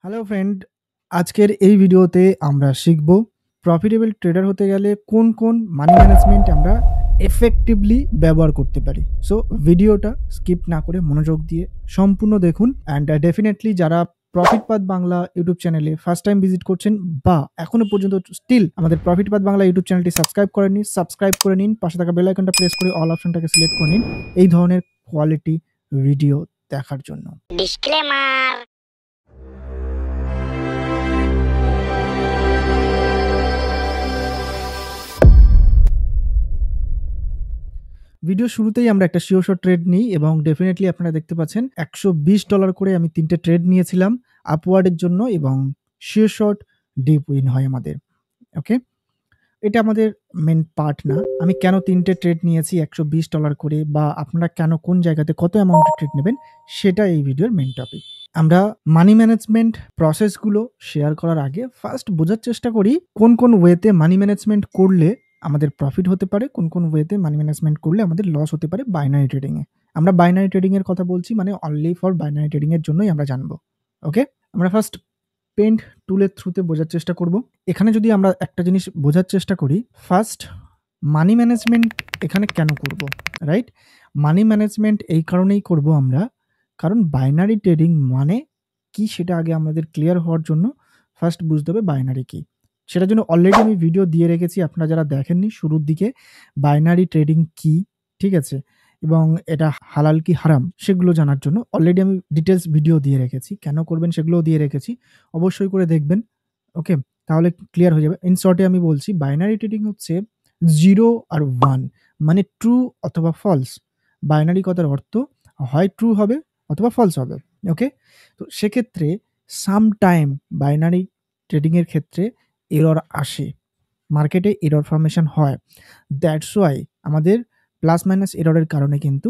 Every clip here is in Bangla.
হ্যালো ফ্রেন্ড, আজকের এই ভিডিওতে আমরা শিখব প্রফিটেবল ট্রেডার হতে গেলে কোন কোন মানি ম্যানেজমেন্ট আমরা এফেক্টিভলি ব্যবহার করতে পারি। সো ভিডিওটা স্কিপ না করে মনোযোগ দিয়ে সম্পূর্ণ দেখুন অ্যান্ড ডেফিনেটলি যারা প্রফিট পাথ বাংলা ইউটিউব চ্যানেলে ফার্স্ট টাইম ভিজিট করছেন বা এখনো পর্যন্ত স্টিল আমাদের প্রফিট পাথ বাংলা ইউটিউব চ্যানেলটি সাবস্ক্রাইব করেননি, সাবস্ক্রাইব করে নিন, পাশে থাকা বেল আইকনটা প্রেস করে অল অপশনটাকে সিলেক্ট করে নিন এই ধরনের কোয়ালিটি ভিডিও দেখার জন্য। ডিসক্লেমার। ভিডিও শুরুতেই আমরা একটা শিওর শট ট্রেড নিই এবং ডেফিনেটলি আপনারা দেখতে পাচ্ছেন $120 করে আমি 3টে ট্রেড নিয়েছিলাম আপওয়ার্ডের জন্য এবং শিওর শট ডিপ উইন হয় আমাদের। ওকে, এটা আমাদের মেন পার্ট না। আমি কেন 3টে ট্রেড নিয়েছি $120 করে বা আপনারা কেন কোন জায়গাতে কত অ্যামাউন্টের ট্রেড নেবেন সেটা এই ভিডিওর মেন টপিক। আমরা মানি ম্যানেজমেন্ট প্রসেসগুলো শেয়ার করার আগে ফার্স্ট বোঝার চেষ্টা করি কোন কোন ওয়েতে মানি ম্যানেজমেন্ট করলে আমাদের প্রফিট হতে পারে, কোন কোন ওয়েতে মানি ম্যানেজমেন্ট করলে আমাদের লস হতে পারে বাইনারি ট্রেডিংয়ে। আমরা বাইনারি ট্রেডিংয়ের কথা বলছি, মানে অনলি ফর বাইনারি ট্রেডিংয়ের জন্যই আমরা জানবো। ওকে, আমরা ফার্স্ট পেন্ট টুলের থ্রুতে বোঝার চেষ্টা করব। এখানে যদি আমরা একটা জিনিস বোঝার চেষ্টা করি, ফার্স্ট মানি ম্যানেজমেন্ট এখানে কেন করব, রাইট? মানি ম্যানেজমেন্ট এই কারণেই করব আমরা, কারণ বাইনারি ট্রেডিং মানে কি সেটা আগে আমাদের ক্লিয়ার হওয়ার জন্য ফার্স্ট বুঝতে হবে বাইনারি কি। সেটার জন্য অলরেডি আমি ভিডিও দিয়ে রেখেছি, আপনারা যারা দেখেননি শুরুর দিকে, বাইনারি ট্রেডিং কি, ঠিক আছে, এবং এটা হালাল কি হারাম সেগুলো জানার জন্য অলরেডি আমি ডিটেলস ভিডিও দিয়ে রেখেছি। কেন করবেন সেগুলোও দিয়ে রেখেছি, অবশ্যই করে দেখবেন। ওকে, তাহলে ক্লিয়ার হয়ে যাবে। ইন শর্টে আমি বলছি বাইনারি ট্রেডিং হচ্ছে 0 আর 1, মানে ট্রু অথবা ফলস। বাইনারি কথার অর্থ হয় ট্রু হবে অথবা ফলস হবে। ওকে, তো সেক্ষেত্রে সামটাইম বাইনারি ট্রেডিংয়ের ক্ষেত্রে এরর আসে, মার্কেটে এরর ফরমেশন হয়। দ্যাটস ওয়াই আমাদের প্লাস মাইনাস এররের কারণে কিন্তু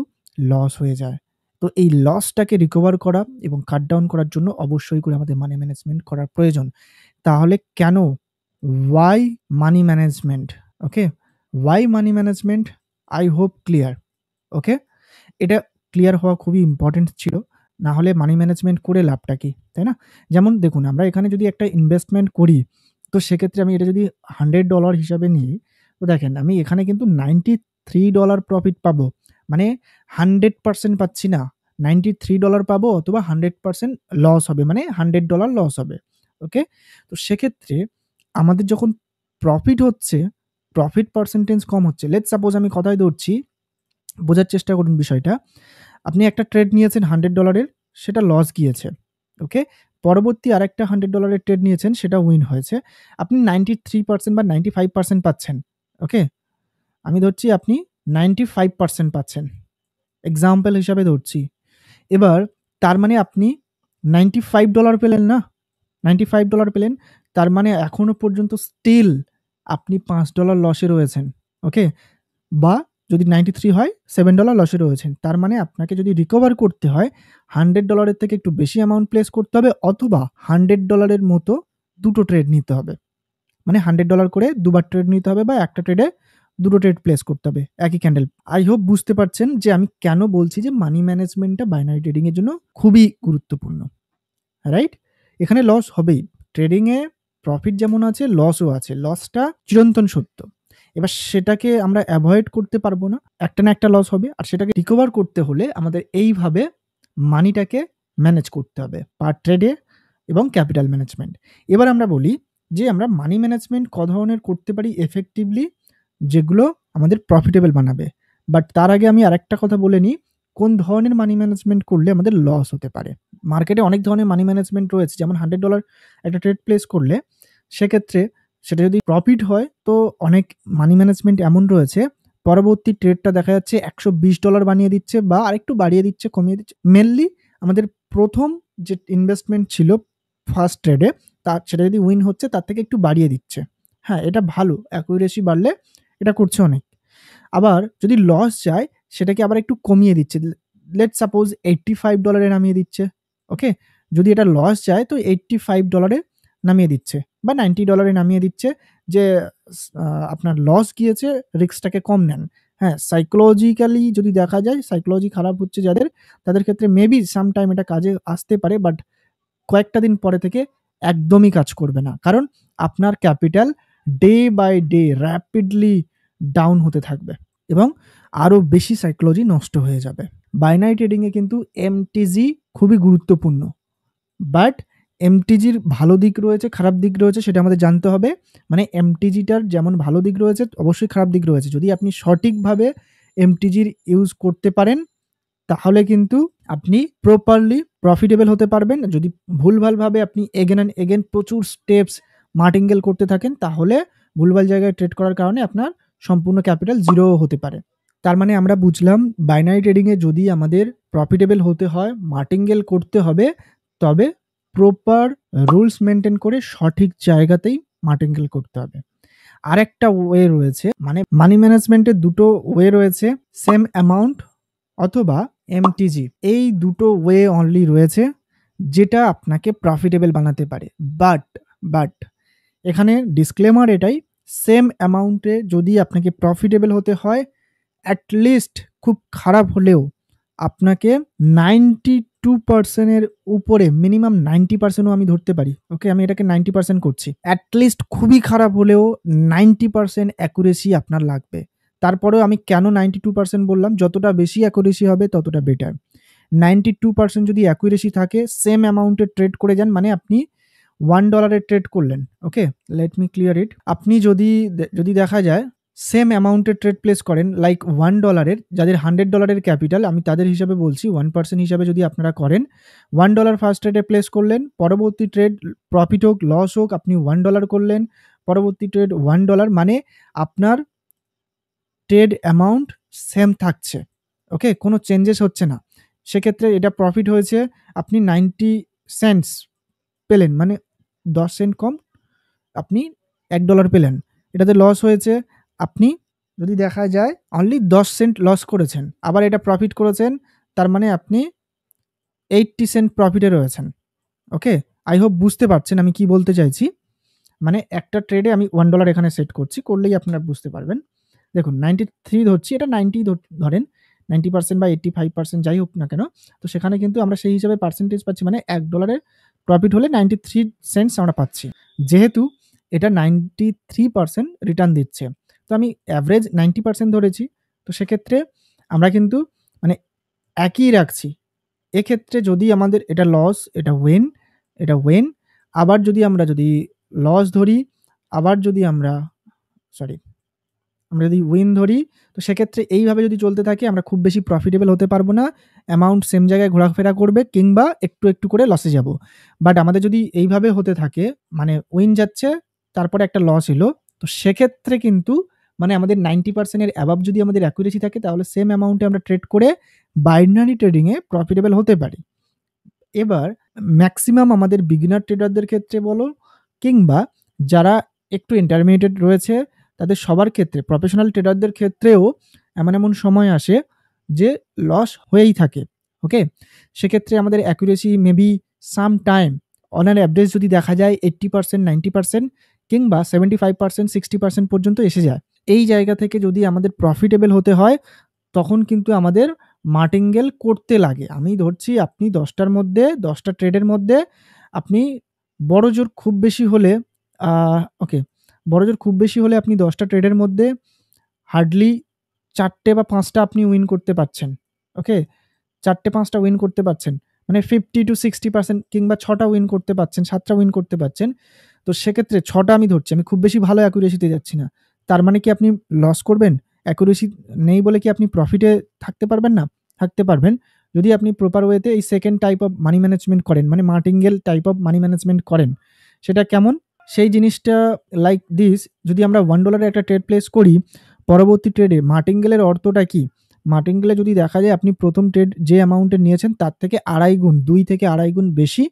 লস হয়ে যায়। তো এই লসটাকে রিকভার করা এবং কাট ডাউন করার জন্য অবশ্যই করে আমাদের মানি ম্যানেজমেন্ট করার প্রয়োজন। তাহলে কেন, why money management? Okay, why money management, I hope clear. Okay, এটা ক্লিয়ার হওয়া খুবই ইম্পর্টেন্ট ছিল, না হলে মানি ম্যানেজমেন্ট করে লাভটা কি, তাই না? যেমন দেখুন, আমরা এখানে যদি একটা ইনভেস্টমেন্ট করি, তো সেক্ষেত্রে আমি এটা যদি $100 হিসাবে নিই, তো দেখেন আমি এখানে কিন্তু $93 প্রফিট পাবো, মানে 100% পাচ্ছি না, $93 পাবো অথবা 100% লস হবে, মানে $100 লস হবে। ওকে, তো সেক্ষেত্রে আমাদের যখন প্রফিট হচ্ছে, প্রফিট পার্সেন্টেজ কম হচ্ছে। লেটস সাপোজ আমি কথায় ধরছি, বোঝার চেষ্টা করুন বিষয়টা। আপনি একটা ট্রেড নিয়েছেন $100, সেটা লস গিয়েছে। ওকে, পরবর্তী আরেকটা $100 ট্রেড নিয়েছেন, সেটা উইন হয়েছে। আপনি 93% বা 95% পাচ্ছেন। ওকে, আমি ধরছি আপনি 95% পাচ্ছেন, এক্সাম্পল হিসাবে ধরছি। এবার তার মানে আপনি $95 পেলেন না? $95 পেলেন, তার মানে এখনো পর্যন্ত স্টিল আপনি $5 লসে রয়েছেন। ওকে, বা যদি 93 হয় $7 লসে রয়েছেন। তার মানে আপনাকে যদি রিকভার করতে হয় $100 এর থেকে একটু বেশি অ্যামাউন্ট প্লেস করতে হবে অথবা $100 এর মতো 2টো ট্রেড নিতে হবে। মানে $100 করে 2বার ট্রেড নিতে হবে বা একটা ট্রেডে 2টো ট্রেড প্লেস করতে হবে একই ক্যান্ডেল। আই হোপ বুঝতে পারছেন যে আমি কেন বলছি যে মানি ম্যানেজমেন্টটা বাইনারি ট্রেডিং এর জন্য খুবই গুরুত্বপূর্ণ, রাইট? এখানে লস হবেই। ট্রেডিংয়ে প্রফিট যেমন আছে, লসও আছে। লসটা চিরন্তন সত্য। এবার সেটাকে আমরা অ্যাভয়েড করতে পারবো না। একটা না একটা লস হবে। আর সেটাকে রিকভার করতে হলে আমাদের এইভাবে মানিটাকে ম্যানেজ করতে হবে পার ট্রেডে এবং ক্যাপিটাল ম্যানেজমেন্ট। এবার আমরা বলি যে আমরা মানি ম্যানেজমেন্ট ক ধরনের করতে পারি এফেক্টিভলি, যেগুলো আমাদের প্রফিটেবল বানাবে। বাট তার আগে আমি আরেকটা কথা বলে নিই, কোন ধরনের মানি ম্যানেজমেন্ট করলে আমাদের লস হতে পারে। মার্কেটে অনেক ধরনের মানি ম্যানেজমেন্ট রয়েছে, যেমন $100 একটা ট্রেড প্লেস করলে সেক্ষেত্রে সেটা যদি প্রফিট হয়, তো অনেক মানি ম্যানেজমেন্ট এমন রয়েছে পরবর্তী ট্রেডটা দেখা যাচ্ছে $120 বানিয়ে দিচ্ছে বা আরেকটু বাড়িয়ে দিচ্ছে, কমিয়ে দিচ্ছে। মেনলি আমাদের প্রথম যে ইনভেস্টমেন্ট ছিল ফার্স্ট ট্রেডে, তার সেটা যদি উইন হচ্ছে তার থেকে একটু বাড়িয়ে দিচ্ছে। হ্যাঁ, এটা ভালো, অ্যাকুরেসি বাড়লে এটা করছে অনেক। আবার যদি লস যায় সেটাকে আবার একটু কমিয়ে দিচ্ছে। লেটস সাপোজ $85 এ নামিয়ে দিচ্ছে। ওকে, যদি এটা লস যায় তো $85 এ নামিয়ে দিচ্ছে বা $90 এ নামিয়ে দিচ্ছে, যে আপনার লস গিয়েছে, রিস্কটাকে কম নেন। হ্যাঁ, সাইকোলজিক্যালি যদি দেখা যায়, সাইকোলজি খারাপ হচ্ছে যাদের, তাদের ক্ষেত্রে মেবি সামটাইম এটা কাজে আসতে পারে, বাট কয়েকটা দিন পরে থেকে একদমই কাজ করবে না। কারণ আপনার capital day by day rapidly down হতে থাকবে এবং আরও বেশি সাইকোলজি নষ্ট হয়ে যাবে। বাইনারি ট্রেডিংয়ে কিন্তু এমটিজি খুবই গুরুত্বপূর্ণ। বাট এমটিজির ভালো দিক রয়েছে, খারাপ দিক রয়েছে সেটা আমাদের জানতে হবে। মানে এমটিজিটার যেমন ভালো দিক রয়েছে, অবশ্যই খারাপ দিক রয়েছে। যদি আপনি সঠিকভাবে এমটিজির ইউজ করতে পারেন, তাহলে কিন্তু আপনি প্রপারলি প্রফিটেবল হতে পারবেন। যদি ভুলভালভাবে আপনি এগেন অ্যান্ড এগেন প্রচুর স্টেপস মার্টিঙ্গেল করতে থাকেন, তাহলে ভুলভাল জায়গায় ট্রেড করার কারণে আপনার সম্পূর্ণ ক্যাপিটাল জিরোও হতে পারে। তার মানে আমরা বুঝলাম বাইনারি ট্রেডিংয়ে যদি আমাদের প্রফিটেবল হতে হয়, মার্টিঙ্গেল করতে হবে, তবে প্রপার রুলস মেনটেন করে সঠিক জায়গাতেই মার্টিঙ্গেল করতে হবে। আরেকটা ওয়ে রয়েছে, মানে মানি ম্যানেজমেন্টের দুটো ওয়ে রয়েছে, সেম অ্যামাউন্ট অথবা এমটিজি। এই দুটো ওয়ে অনলি রয়েছে যেটা আপনাকে প্রফিটেবল বানাতে পারে। বাট এখানে ডিসক্লেমার এটাই, সেম অ্যামাউন্টে যদি আপনাকে প্রফিটেবল হতে হয়, অ্যাটলিস্ট খুব খারাপ হলেও আপনাকে 92% এর উপরে, মিনিমাম 90%ও আমি ধরতে পারি। ওকে, আমি এটাকে 90% করছি। অ্যাটলিস্ট খুবই খারাপ হলেও 90% অ্যাকুরেসি আপনার লাগবে। তারপরেও আমি কেন 92% বললাম, যতটা বেশি অ্যাকুরেসি হবে ততটা বেটার। 92% যদি অ্যাকুরেসি থাকে, সেম অ্যামাউন্টে ট্রেড করে যান, মানে আপনি $1 ট্রেড করলেন। ওকে, লেট মি ক্লিয়ার ইট। আপনি যদি দেখা যায় সেম অ্যামাউন্টের ট্রেড প্লেস করেন, লাইক $1 যাদের $100 ক্যাপিটাল, আমি তাদের হিসাবে বলছি, 1% হিসাবে যদি আপনারা করেন, $1 ফার্স্ট ট্রেডে প্লেস করলেন, পরবর্তী ট্রেড প্রফিট হোক লস হোক আপনি $1 করলেন, পরবর্তী ট্রেড $1, মানে আপনার ট্রেড অ্যামাউন্ট সেম থাকছে। ওকে, কোনো চেঞ্জেস হচ্ছে না। সেক্ষেত্রে এটা প্রফিট হয়েছে, আপনি 90 সেন্টস পেলেন, মানে 10 সেন্ট কম আপনি $1 পেলেন। এটাতে লস হয়েছে, আপনি যদি দেখা যায় অনলি 10 সেন্ট লস করেছেন, আবার এটা প্রফিট করেছেন, তার মানে আপনি 80 সেন্ট প্রফিটে রয়েছেন। ওকে, আই হোপ বুঝতে পারছেন আমি কি বলতে চাইছি। মানে একটা ট্রেডে আমি $1 এখানে সেট করছি, করলেই আপনারা বুঝতে পারবেন। দেখুন 93 ধরছি, এটা 90 ধরেন, 90% বা 85% যাই হোক না কেন, তো সেখানে কিন্তু আমরা সেই হিসাবে পার্সেন্টেজ পাচ্ছি, মানে $1 প্রফিট হলে 93 সেন্টস আমরা পাচ্ছি। যেহেতু এটা 93% রিটার্ন দিচ্ছে, তো আমি অ্যাভারেজ 90% ধরেছি, তো সেক্ষেত্রে আমরা কিন্তু মানে একই রাখছি। এক্ষেত্রে যদি আমাদের এটা লস, এটা ওয়েন, আবার যদি আমরা লস ধরি, আবার যদি আমরা যদি উইন ধরি, তো সেক্ষেত্রে এইভাবে যদি চলতে থাকে আমরা খুব বেশি প্রফিটেবল হতে পারবো না। অ্যামাউন্ট সেম জায়গায় ঘোরাফেরা করবে কিংবা একটু করে লসে যাব। বাট আমাদের যদি এইভাবে হতে থাকে, মানে উইন যাচ্ছে তারপরে একটা লস এলো, তো সেক্ষেত্রে কিন্তু মানে আমাদের 90% এর অ্যাবাভ যদি আমাদের অ্যাকুরেসি থাকে, তাহলে সেম অ্যামাউন্টে আমরা ট্রেড করে বাইনারি ট্রেডিংয়ে প্রফিটেবল হতে পারি। এবার ম্যাক্সিমাম আমাদের বিগিনার ট্রেডারদের ক্ষেত্রে বলো কিংবা যারা একটু ইন্টারমিডিয়েট রয়েছে, তাদের সবার ক্ষেত্রে, প্রফেশনাল ট্রেডারদের ক্ষেত্রেও এমন সময় আসে যে লস হয়েই থাকে। ওকে, সেক্ষেত্রে আমাদের accuracy maybe some time on an average যদি দেখা যায় 80%, 90% কিংবা 75%, 60% পর্যন্ত এসে যায়। এই জায়গা থেকে যদি আমাদের প্রফিটেবল হতে হয়, তখন কিন্তু আমাদের মার্টিঙ্গেল করতে লাগে। আমি ধরছি আপনি 10টা ট্রেডের মধ্যে আপনি বড়জোর খুব বেশি হলে খুব বেশি হলে আপনি 10টা ট্রেডের মধ্যে হার্ডলি 4টে বা 5টা আপনি উইন করতে পারছেন। ওকে, 4টে-5টা উইন করতে পারছেন। মানে 50-60% কিংবা 6টা উইন করতে পারছেন, 7টা উইন করতে পারছেন। তো সেক্ষেত্রে 6টা আমি ধরছি, আমি খুব বেশি ভালো অ্যাকুরেসিতে যাচ্ছি না। তার মানে কি আপনি লস করবেন? অ্যাকুরেসি নেই বলে কি আপনি প্রফিটে থাকতে পারবেন না? থাকতে পারবেন। যদি আপনি প্রপার ওয়েতে এই second type of money management করেন, মানে martingale type of money management করেন। সেটা কেমন? সেই জিনিসটা লাইক দিস, যদি আমরা $1 এর একটা ট্রেড প্লেস করি, পরবর্তী ট্রেডে মার্টিঙ্গেলের অর্থটা কি? মার্টিঙ্গেলে যদি দেখা যায় আপনি প্রথম ট্রেড যে অ্যামাউন্টে নিয়েছেন তার থেকে 2.5 গুণ, 2 থেকে 2.5 গুণ বেশি,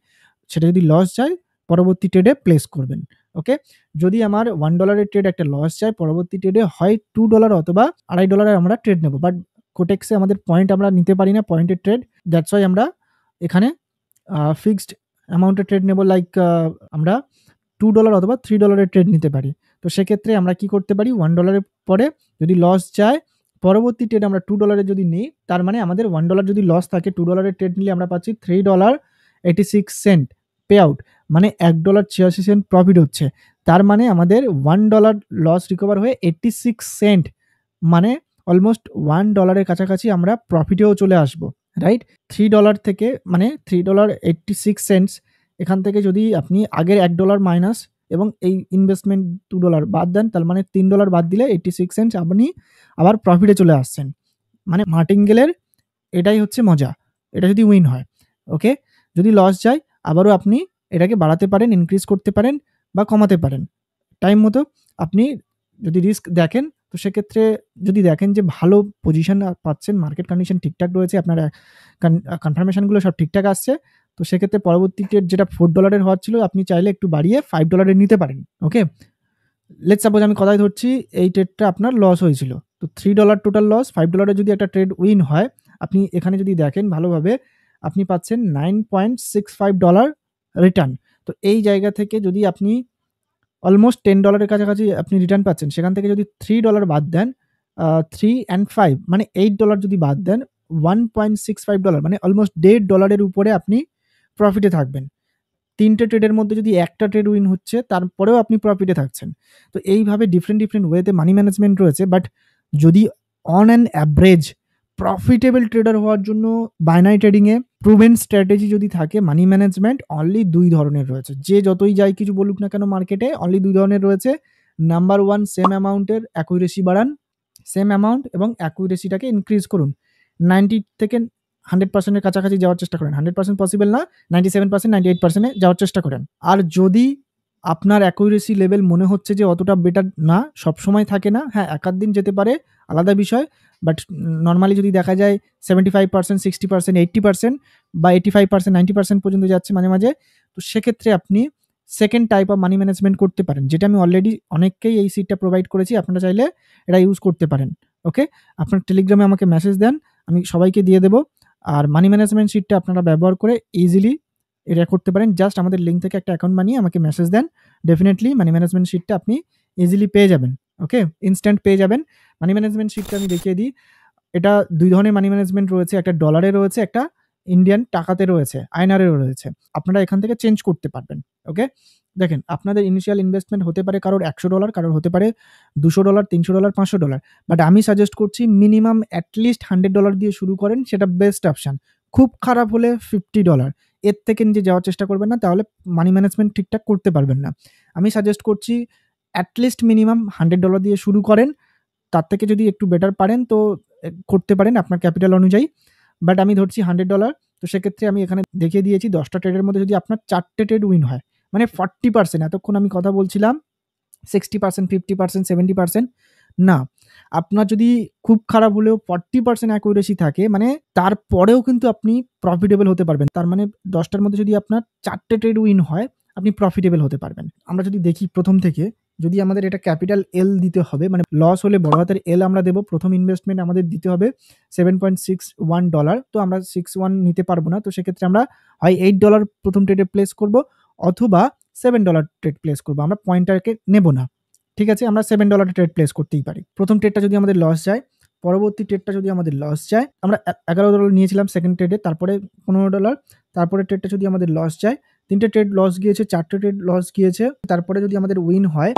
সেটা যদি লস যায় পরবর্তী ট্রেডে প্লেস করবেন। ওকে, যদি আমার $1 এর ট্রেড একটা লস যায়, পরবর্তী ট্রেডে হয় $2 অথবা $2.5 আমরা ট্রেড নেব। বাট কোটেক্সে আমাদের পয়েন্ট আমরা নিতে পারি না, পয়েন্টের ট্রেড। দ্যাটস ওয়াই আমরা এখানে ফিক্সড অ্যামাউন্টের ট্রেড নেব, লাইক আমরা $2 অথবা $3 এর ট্রেড নিতে পারি। তো সেক্ষেত্রে আমরা কি করতে পারি, $1 এর পরে যদি লস যায়, পরবর্তী ট্রেড আমরা $2 এর যদি নিই, তার মানে আমাদের $1 যদি লস থাকে, $2 এর ট্রেড নিলে আমরা পাচ্ছি $3.86 পে আউট, মানে $1.86 প্রফিট হচ্ছে। তার মানে আমাদের $1 লস রিকভার হয়ে 86 সেন্ট, মানে অলমোস্ট $1 এর কাছাকাছি আমরা প্রফিটেও চলে আসবো, রাইট? $3 থেকে মানে $3.86 এখান থেকে যদি আপনি আগের $1 মাইনাস এবং এই ইনভেস্টমেন্ট $2 বাদ দেন, তার মানে $3 বাদ দিলে 86 সেন্ট আপনি আবার প্রফিটে চলে আসছেন। মানে মার্টিনগেলের এটাই হচ্ছে মজা। এটা যদি উইন হয়, ওকে? যদি লস যায় আবারও আপনি এটাকে বাড়াতে পারেন, ইনক্রিজ করতে পারেন বা কমাতে পারেন। টাইম মতো আপনি যদি রিস্ক দেখেন, তো সেক্ষেত্রে যদি দেখেন যে ভালো পজিশন পাচ্ছেন, মার্কেট কন্ডিশন ঠিকঠাক রয়েছে, আপনার কনফার্মেশনগুলো সব ঠিকঠাক আসছে, তো সেক্ষেত্রে পরবর্তী ট্রেড যেটা $4 এর হওয়ার ছিল, আপনি চাইলে একটু বাড়িয়ে $5 এর নিতে পারেন, ওকে? লেটস সাপোজ আমি কথায় ধরছি এই ট্রেডটা আপনার লস হয়েছিল। তো $3 টোটাল লস, $5 এর যদি একটা ট্রেড উইন হয়, আপনি এখানে যদি দেখেন ভালোভাবে, আপনি পাচ্ছেন $9.65 রিটার্ন। তো এই জায়গা থেকে যদি আপনি অলমোস্ট $10 এর কাছাকাছি আপনি রিটার্ন পাচ্ছেন, সেখান থেকে যদি $3 বাদ দেন, 3 and 5 মানে $8 যদি বাদ দেন, $1.65 মানে অলমোস্ট $1.5 এর উপরে আপনি প্রফিটে থাকবেন। ৩ টে ট্রেডের মধ্যে যদি একটা ট্রেড উইন হচ্ছে, তারপরেও আপনি প্রফিটে থাকছেন। তো এইভাবে ডিফারেন্ট ওয়েতে মানি ম্যানেজমেন্ট রয়েছে। বাট যদি on an average profitable tedder হওয়ার জন্য বাইনারি ট্রেডিংয়ে প্রুভেন স্ট্র্যাটেজি যদি থাকে, মানি ম্যানেজমেন্ট অনলি ২ ধরনের রয়েছে। যে যতই যাই কিছু বলুক না কেন মার্কেটে, অনলি ২ ধরনের রয়েছে। নাম্বার 1, সেম অ্যামাউন্টের অ্যাকুরেসি বাড়ান, সেম অ্যামাউন্ট এবং অ্যাকুরেসিটাকে ইনক্রিজ করুন। 90 থেকে 100% এর কাছাকাছি যাওয়ার চেষ্টা করেন। 100% পসিবল না, 97%, 98% এ যাওয়ার চেষ্টা করেন। আর যদি আপনার অ্যাকুরেসি লেভেল মনে হচ্ছে যে অতটা বেটার না, সবসময় থাকে না। হ্যাঁ, এক-আধ দিন যেতে পারে, আলাদা বিষয়। বাট নরমালি যদি দেখা যায় 75%, 60%, 80% বা 85%, 90% পর্যন্ত যাচ্ছে মাঝে, মাঝে। তো সেক্ষেত্রে আপনি second type of money management করতে পারেন। যেটা আমি অলরেডি অনেককেই এই সিটটা প্রোভাইড করেছি। আপনারা চাইলে এটা ইউজ করতে পারেন। ওকে? আপনার টেলিগ্রামে আমাকে মেসেজ দেন। আমি সবাইকে দিয়ে দেব। আর মানি ম্যানেজমেন্ট শিটটা আপনারা ব্যবহার করে ইজিলি এটা করতে পারেন। জাস্ট আমাদের লিঙ্ক থেকে একটা অ্যাকাউন্ট বানিয়ে আমাকে মেসেজ দেন। ডেফিনিটলি মানি ম্যানেজমেন্ট শিটটা আপনি ইজিলি পেয়ে যাবেন। ওকে? ইনস্ট্যান্ট পেয়ে যাবেন। মানি ম্যানেজমেন্ট শিটটা আমি দেখিয়ে দিই। এটা ২ ধরনের মানি ম্যানেজমেন্ট রয়েছে। একটা ডলারে রয়েছে, একটা ইন্ডিয়ান টাকাতে রয়েছে, আইএনআরেও রয়েছে। আপনারা এখান থেকে চেঞ্জ করতে পারবেন। ওকে? দেখেন, আপনাদের ইনিশিয়াল ইনভেস্টমেন্ট হতে পারে কারোর $১০০, কারোর হতে পারে $২০০, $৩০০, $৫০০। বাট আমি সাজেস্ট করছি মিনিমাম এট লিস্ট $100 দিয়ে শুরু করেন, সেটা বেস্ট অপশন। খুব খারাপ হলে $50, এর থেকে নিচে যাওয়ার চেষ্টা করবেন না, তাহলে মানি ম্যানেজমেন্ট ঠিকঠাক করতে পারবেন না। আমি সাজেস্ট করছি এট লিস্ট মিনিমাম $100 দিয়ে শুরু করেন। তার থেকে যদি একটু বেটার পারেন তো করতে পারেন আপনার ক্যাপিটাল অনুযায়ী। বাট আমি ধরছি $100। তো সেক্ষেত্রে আমি এখানে দেখিয়ে দিয়েছি ১০ টা ট্রেডের মধ্যে যদি আপনার ৪ টে ট্রেড উইন হয়, মানে 40%, এতক্ষণ আমি কথা বলছিলাম 60%, 50%, 70% না। আপনার যদি খুব খারাপ হলেও 40% অ্যাকুরেসি থাকে, মানে তারপরেও কিন্তু আপনি প্রফিটেবল হতে পারবেন। তার মানে ১০ টার মধ্যে যদি আপনার ৪ টে ট্রেড উইন হয়, আপনি প্রফিটেবল হতে পারবেন। আমরা যদি দেখি প্রথম থেকে, যদি আমাদের এটা ক্যাপিটাল এল দিতে হবে, মানে লস হলে বড় হাতের এল আমরা দেব। প্রথম ইনভেস্টমেন্ট আমাদের দিতে হবে $7.61। তো আমরা 61 নিতে পারবো না। তো সেক্ষেত্রে আমরা হয় $8 প্রথম ট্রেডে প্লেস করব, অথবা $7 ট্রেড প্লেস করব। আমরা পয়েন্টারকে নেব না। ঠিক আছে? আমরা $7 ট্রেড প্লেস করতেই পারি। প্রথম ট্রেডটা যদি আমাদের লস যায়, পরবর্তী ট্রেডটা যদি আমাদের লস যায়, আমরা $11 নিয়েছিলাম সেকেন্ড ট্রেডে, তারপরে $15, তারপরের ট্রেডটা যদি আমাদের লস যায়, ৩ টে ট্রেড লস গিয়েছে, ৪ টে ট্রেড লস গিয়েছে, তারপরে যদি আমাদের উইন হয়,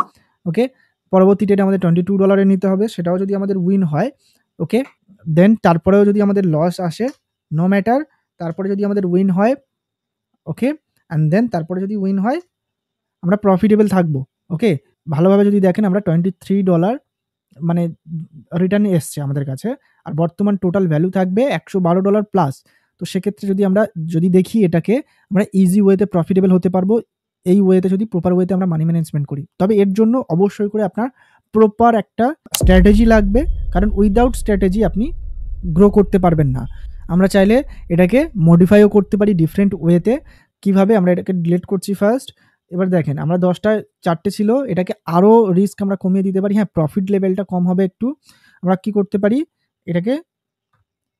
ওকে? পরবর্তী ট্রেডে আমাদের $22 এ নিতে হবে, সেটাও যদি আমাদের উইন হয়, ওকে? দেন তারপরেও যদি আমাদের লস আসে, নো ম্যাটার, তারপরে যদি আমাদের উইন হয়, ওকে? অ্যান্ড দেন তারপরে যদি উইন হয়, আমরা প্রফিটেবল থাকবো, ওকে? ভালোভাবে যদি দেখেন আমরা $23 মানে রিটার্ন এসছে আমাদের কাছে। আর বর্তমান টোটাল ভ্যালু থাকবে $112 প্লাস। তো সেক্ষেত্রে যদি দেখি এটাকে, আমরা ইজি ওয়েতে প্রফিটেবল হতে পারবো, এই ওয়েতে যদি প্রপার ওয়েতে আমরা মানি ম্যানেজমেন্ট করি। তবে এর জন্য অবশ্যই করে আপনার প্রপার একটা স্ট্র্যাটেজি লাগবে। কারণ উইদাউট স্ট্র্যাটেজি আপনি গ্রো করতে পারবেন না। আমরা চাইলে এটাকে মডিফাইও করতে পারি ডিফারেন্ট ওয়েতে। কিভাবে? আমরা এটাকে ডিলিট করছি ফার্স্ট। এবার দেখেন, আমরা ১০ টায় ৪ টে ছিল, এটাকে আরো রিস্ক আমরা কমিয়ে দিতে পারি। হ্যাঁ, প্রফিট লেভেলটা কম হবে একটু। আমরা কি করতে পারি? এটাকে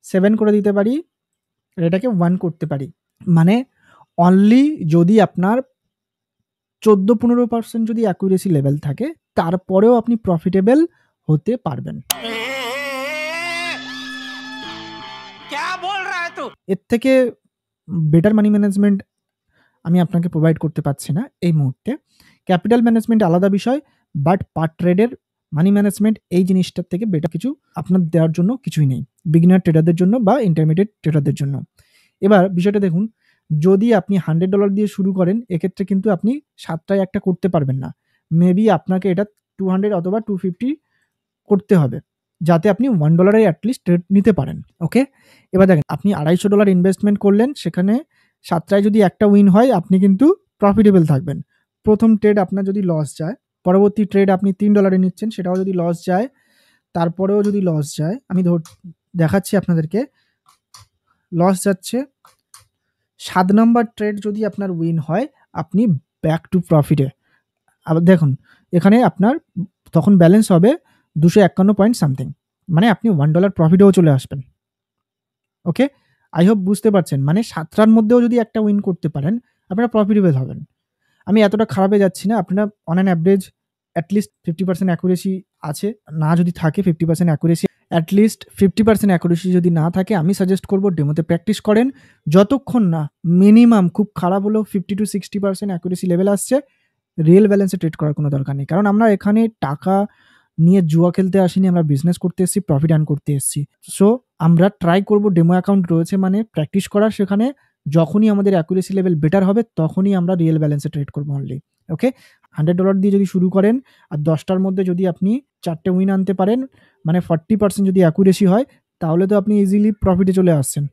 7 করে দিতে পারি, আর এটাকে 1 করতে পারি। মানে অনলি যদি আপনার ১৪-১৫% যদি অ্যাকুরেসি লেভেল থাকে, তারপরেও আপনি প্রফিটেবল হতে পারবেন। এর থেকে বেটার মানি ম্যানেজমেন্ট আমি আপনাকে প্রোভাইড করতে পারছি না এই মুহূর্তে। ক্যাপিটাল ম্যানেজমেন্ট আলাদা বিষয়, বাট পার ট্রেডের মানি ম্যানেজমেন্ট এই জিনিসটার থেকে বেটার কিছু আপনার দেওয়ার জন্য কিছুই নেই। বিগিনার ট্রেডারদের জন্য বা ইন্টারমিডিয়েট ট্রেডারদের জন্য। এবার বিষয়টা দেখুন, যদি আপনি $100 দিয়ে শুরু করেন, এক্ষেত্রে কিন্তু আপনি ৭ টায় একটা করতে পারবেন না। মেবি আপনাকে এটা 200 অথবা 250 করতে হবে। যাতে আপনি $1 এর এট লিস্ট ট্রেড নিতে পারেন। ওকে? এবার দেখেন, আপনি $250 ইনভেস্টমেন্ট করলেন, সেখানে ৭ টায় যদি একটা উইন হয়, আপনি কিন্তু প্রফিটেবল থাকবেন। ১ম ট্রেড আপনার যদি লস যায়, পরবর্তী ট্রেড আপনি $3 এ নিচ্ছেন, সেটাও যদি লস যায়, তারপরেও যদি লস যায়, আমি দেখাচ্ছি আপনাদেরকে, লস যাচ্ছে। ৭ নাম্বার ট্রেড যদি আপনার উইন হয়, আপনি ব্যাক টু প্রফিটে। আবার দেখুন, এখানে আপনার তখন ব্যালেন্স হবে 251 পয়েন্ট সামথিং। মানে আপনি $1 প্রফিটেও চলে আসবেন। ওকে? আই হোপ বুঝতে পারছেন। মানে ৭ টার মধ্যেও যদি একটা উইন করতে পারেন, আপনারা প্রফিটেবল হবেন। আমি এতটা খারাপে যাচ্ছি না। আপনারা on an average at least 50% accuracy আছে। না যদি থাকে 50% অ্যাকুরেসি, এট লিস্ট 50% অ্যাকুরেসি যদি না থাকে, আমি সাজেস্ট করব ডেমোতে প্র্যাকটিস করেন। যতক্ষণ না মিনিমাম খুব খারাপ হলেও 50-60% অ্যাকুরেসি লেভেল আসছে, রিয়েল ব্যালেন্সে ট্রেড করার কোনো দরকার নেই। কারণ আমরা এখানে টাকা নিয়ে জুয়া খেলতে আসিনি, আমরা বিজনেস করতে এসেছি, প্রফিট আর্ন করতে এসেছি। সো আমরা ট্রাই করব, ডেমো অ্যাকাউন্ট রয়েছে মানে প্র্যাকটিস করার, সেখানে যখনই আমাদের অ্যাকুরেসি লেভেল বেটার হবে, তখনই আমরা রিয়েল ব্যালেন্সে ট্রেড করবো অনলি। ওকে? $100 দিয়ে যদি শুরু করেন, আর 10 টার মধ্যে যদি আপনি 4 টে উইন আনতে পারেন, মানে 40% যদি অ্যাকুরেসি হয়, তাহলে তো আপনি ইজিলি প্রফিটে চলে আসছেন।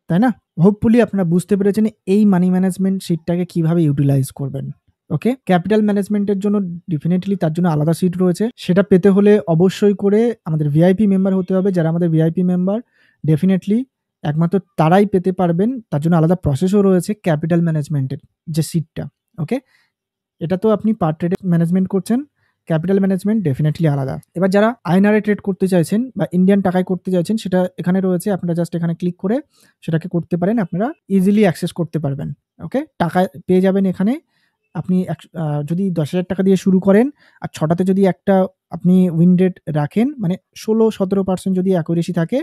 তাই না? হোপফুলি আপনারা বুঝতে পেরেছেন এই মানি ম্যানেজমেন্ট শিটটাকে কিভাবে ইউটিলাইজ করবেন। ওকে? ক্যাপিটাল ম্যানেজমেন্টের জন্য ডেফিনিটলি তার জন্য আলাদা শিট রয়েছে। সেটা পেতে হলে অবশ্যই করে আমাদের ভিআইপি মেম্বার হতে হবে। যারা আমাদের ভিআইপি মেম্বার, ডেফিনিটলি একমাত্র তারাই পেতে পারবেন। তার জন্য আলাদা প্রসেসও রয়েছে ক্যাপিটাল ম্যানেজমেন্টের যে শিটটা। ওকে? এটা তো আপনি পার ট্রেডে ম্যানেজমেন্ট করছেন। ক্যাপিটাল ম্যানেজমেন্ট ডেফিনিটলি আলাদা। এবার যারা আইএনআর এ ট্রেড করতে চাইছেন বা ইন্ডিয়ান টাকায় করতে চাইছেন, সেটা এখানে রয়েছে। আপনারা জাস্ট এখানে ক্লিক করে সেটাকে করতে পারেন। আপনারা ইজিলি অ্যাক্সেস করতে পারবেন। ওকে? টাকা পেয়ে যাবেন এখানে। আপনি যদি ৳১০,০০০ দিয়ে শুরু করেন, আর ৬ টাতে যদি একটা আপনি উইন রেট রাখেন, মানে ১৬-১৭% যদি অ্যাকুরেসি থাকে,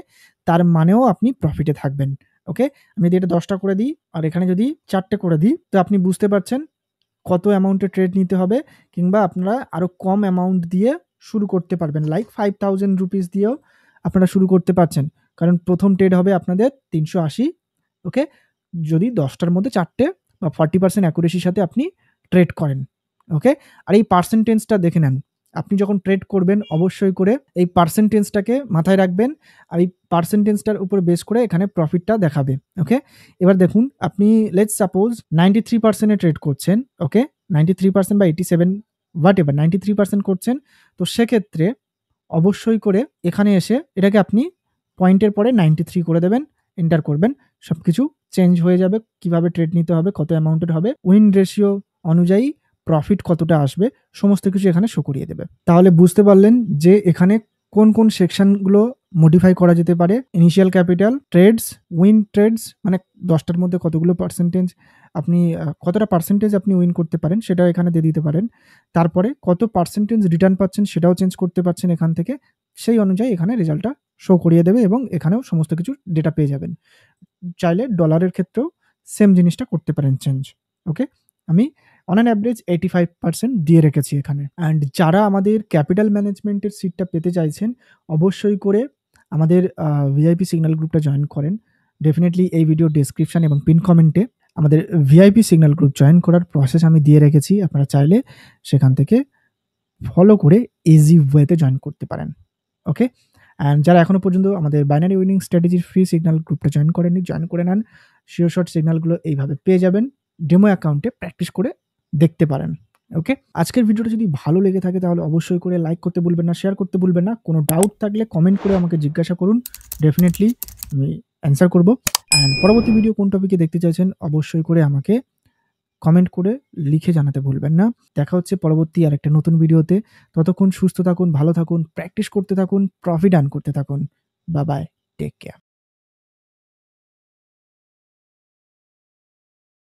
তার মানেও আপনি প্রফিটে থাকবেন। ওকে? আমি যদি এটা ১০ টা করে দিই, আর এখানে যদি ৪ টে করে দিই, তো আপনি বুঝতে পারছেন কত অ্যামাউন্টে ট্রেড নিতে হবে, কিংবা আপনারা আরো কম অ্যামাউন্ট দিয়ে শুরু করতে পারবেন। লাইক ₹৫,০০০ দিয়েও আপনারা শুরু করতে পারছেন। কারণ ১ম ট্রেড হবে আপনাদের ৩৮০। ওকে? যদি ১০ টার মধ্যে ৪ টে বা 40% অ্যাকুরেসির সাথে আপনি ট্রেড করেন। ওকে? আর এই পার্সেন্টেজটা দেখে নেন। আপনি যখন ট্রেড করবেন, অবশ্যই করে এই পার্সেন্টেজটাকে মাথায় রাখবেন। আর এই পার্সেন্টেজটার উপর বেস করে এখানে প্রফিটটা দেখাবে। ওকে? এবার দেখুন, আপনি লেটস সাপোজ 93% এ ট্রেড করছেন। ওকে? 93% বা 87, হোয়াটএভার 93% করছেন। তো সেক্ষেত্রে অবশ্যই করে এখানে এসে এটাকে আপনি পয়েন্টের পরে 93 করে দেবেন, এন্টার করবেন। সবকিছু চেঞ্জ হয়ে যাবে। কিভাবে ট্রেড নিতে হবে, কত অ্যামাউন্টের হবে, উইন রেশিও অনুযায়ী প্রফিট কতটা আসবে, সমস্ত কিছু এখানে শো করিয়ে দেবে। তাহলে বুঝতে পারলেন যে এখানে কোন সেকশনগুলো মডিফাই করা যেতে পারে। Initial capital, trades, win trades, মানে ১০ টার মধ্যে কতগুলো পার্সেন্টেজ আপনি কতটা পার্সেন্টেজ আপনি উইন করতে পারেন, সেটাও এখানে দিয়ে দিতে পারেন। তারপরে কত পার্সেন্টেজ রিটার্ন পাচ্ছেন, সেটাও চেঞ্জ করতে পারছেন এখান থেকে। সেই অনুযায়ী এখানে রেজাল্টটা শো করিয়ে দেবে, এবং এখানেও সমস্ত কিছু ডেটা পেয়ে যাবেন। চাইলে ডলারের ক্ষেত্রেও সেম জিনিসটা করতে পারেন চেঞ্জ। ওকে? আমি অন অ্যান এভারেজ 85% দিয়ে রেখেছি এখানে। অ্যান্ড যারা আমাদের ক্যাপিটাল ম্যানেজমেন্টের সিটটা পেতে চাইছেন, অবশ্যই করে আমাদের ভিআইপি সিগন্যাল গ্রুপটা জয়েন করেন। ডেফিনিটলি এই ভিডিও ডেসক্রিপশন এবং পিন কমেন্টে আমাদের ভিআইপি সিগন্যাল গ্রুপ জয়েন করার প্রসেস আমি দিয়ে রেখেছি। আপনারা চাইলে সেখান থেকে ফলো করে ইজি ওয়েতে জয়েন করতে পারেন। ওকে? অ্যান্ড যারা এখনো পর্যন্ত আমাদের বাইনারি উইনিং স্ট্র্যাটেজির ফ্রি সিগন্যাল গ্রুপটা জয়েন করেননি, জয়েন করে নেন। শিওর শট সিগন্যালগুলো এইভাবে পেয়ে যাবেন। ডেমো অ্যাকাউন্টে প্র্যাকটিস করে দেখতে পারেন। ওকে? আজকের ভিডিওটা যদি ভালো লেগে থাকে, তাহলে অবশ্যই করে লাইক করতে ভুলবেন না, শেয়ার করতে ভুলবেন না। কোনো ডাউট থাকলে কমেন্ট করে আমাকে জিজ্ঞাসা করুন। ডেফিনিটলি আমি অ্যান্সার করব। অ্যান্ড পরবর্তী ভিডিও কোন টপিকে দেখতে চাইছেন, অবশ্যই করে আমাকে কমেন্ট করে লিখে জানাতে ভুলবেন না। দেখা হচ্ছে পরবর্তী আরেকটা নতুন ভিডিওতে। ততক্ষণ সুস্থ থাকুন, ভালো থাকুন, প্র্যাকটিস করতে থাকুন, প্রফিট আর্ন করতে থাকুন। Bye bye. Take care.